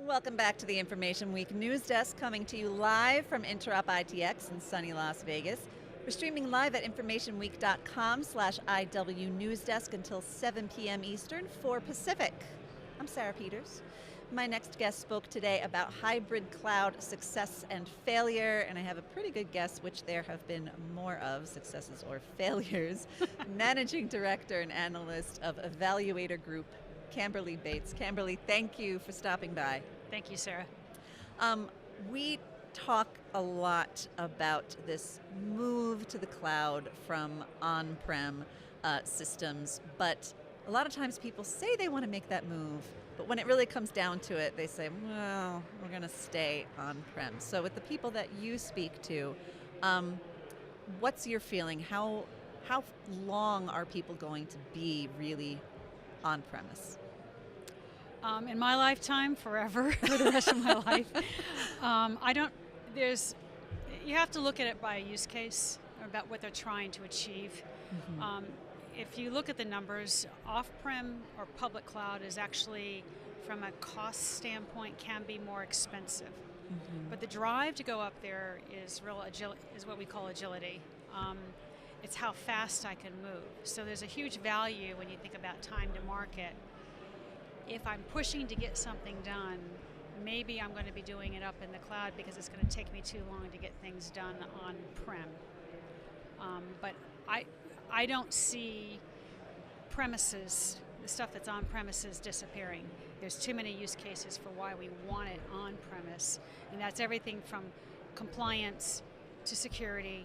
Welcome back to the Information Week News Desk, coming to you live from Interop ITX in sunny Las Vegas. We're streaming live at informationweek.com/IW News Desk until 7 p.m. Eastern, 4 Pacific. I'm Sarah Peters. My next guest spoke today about hybrid cloud success and failure, and I have a pretty good guess which there have been more of, successes or failures. Managing Director and Analyst of Evaluator Group, Camberly Bates. Camberly, thank you for stopping by. Thank you, Sarah. We talk a lot about this move to the cloud from on-prem systems, but a lot of times people say they want to make that move, but when it really comes down to it, they say, well, we're going to stay on-prem. So with the people that you speak to, what's your feeling? How long are people going to be really on-premise? In my lifetime, forever, for the rest of my life. You have to look at it by a use case, about what they're trying to achieve. Mm-hmm. If you look at the numbers, off-prem or public cloud is actually, from a cost standpoint, can be more expensive. Mm-hmm. But the drive to go up there is what we call agility. It's how fast I can move. So there's a huge value when you think about time to market. If I'm pushing to get something done, maybe I'm going to be doing it up in the cloud because it's going to take me too long to get things done on-prem. But I don't see premises, the stuff that's on-premises, disappearing. There's too many use cases for why we want it on-premise, and that's everything from compliance to security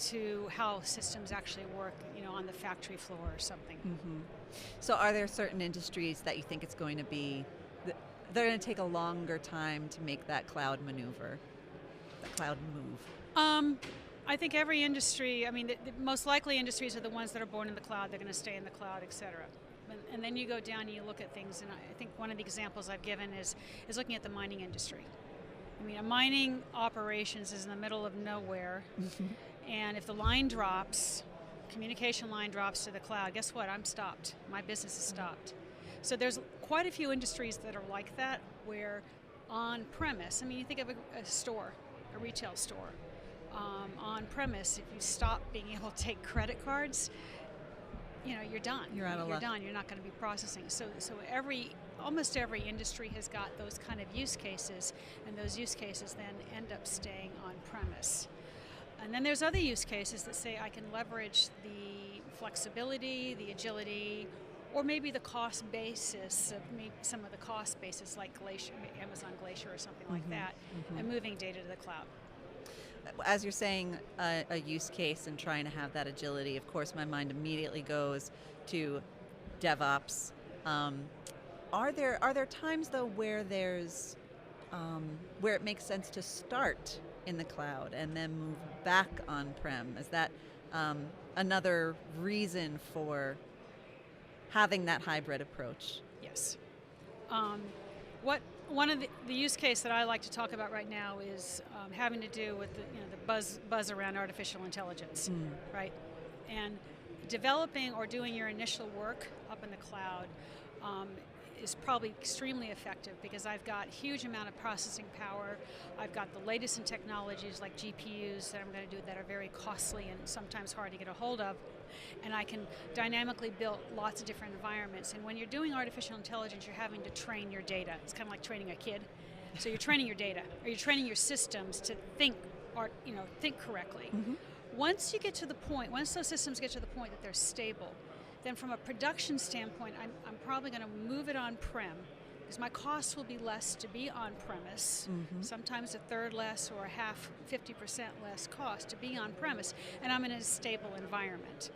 to how systems actually work, on the factory floor or something. Mm-hmm. So are there certain industries that you think it's going to be, they're going to take a longer time to make that cloud maneuver, that cloud move? I think every industry, the most likely industries are the ones that are born in the cloud, they're going to stay in the cloud, et cetera. And then you go down and you look at things, and I think one of the examples I've given is looking at the mining industry. A mining operations is in the middle of nowhere, and if the line drops, communication line drops to the cloud, guess what? I'm stopped. My business is stopped. So there's quite a few industries that are like that, where on-premise, you think of a store, a retail store. On-premise, if you stop being able to take credit cards, you're done. You're out of luck. You're done. You're not going to be processing. So almost every industry has got those kind of use cases, and those use cases then end up staying on-premise. And then there's other use cases that say I can leverage the flexibility, the agility, or maybe the cost basis of some of the cost basis like Glacier, Amazon Glacier or something like that, and moving data to the cloud. As you're saying a use case and trying to have that agility, of course my mind immediately goes to DevOps. Are there times though where there's where it makes sense to start in the cloud and then move back on-prem? Is that another reason for having that hybrid approach? Yes. One of the use case that I like to talk about right now is having to do with the buzz around artificial intelligence, right? And developing or doing your initial work up in the cloud is probably extremely effective because I've got a huge amount of processing power. I've got the latest in technologies like GPUs that I'm going to do that are very costly and sometimes hard to get a hold of. And I can dynamically build lots of different environments. And when you're doing artificial intelligence, you're having to train your data. It's kind of like training a kid. So you're training your data, or you're training your systems to think correctly. Mm-hmm. Once those systems get to the point that they're stable, then from a production standpoint, I'm probably going to move it on-prem because my costs will be less to be on-premise, sometimes a third less or a half, 50% less cost to be on-premise, and I'm in a stable environment.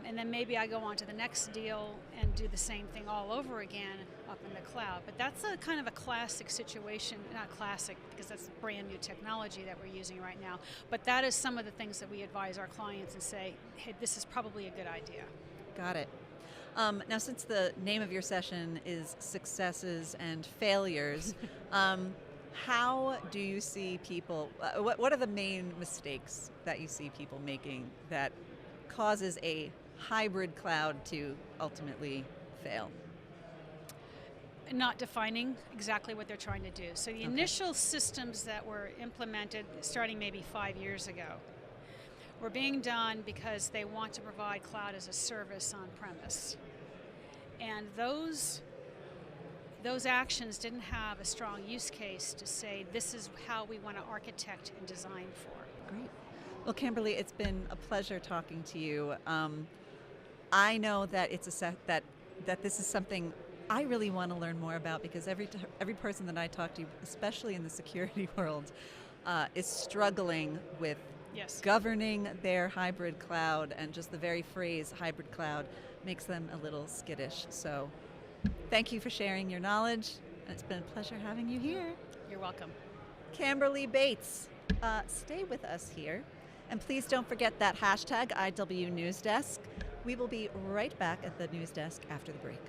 And then maybe I go on to the next deal and do the same thing all over again up in the cloud. But that's a kind of a classic situation, not classic because that's brand new technology that we're using right now, but that is some of the things that we advise our clients and say, hey, this is probably a good idea. Got it. Now, since the name of your session is Successes and Failures, how do you see people, what are the main mistakes that you see people making that causes a hybrid cloud to ultimately fail? not defining exactly what they're trying to do. So the initial systems that were implemented starting maybe 5 years ago were being done because they want to provide cloud as a service on premise. And those actions didn't have a strong use case to say this is how we want to architect and design for. Great. Well, Camberly, it's been a pleasure talking to you. I know that that this is something I really want to learn more about, because every person that I talk to, especially in the security world, is struggling with Yes. governing their hybrid cloud, and just the very phrase hybrid cloud makes them a little skittish. So thank you for sharing your knowledge. It's been a pleasure having you here. You're welcome. Camberly Bates, stay with us here. And please don't forget that hashtag IW News Desk. We will be right back at the news desk after the break.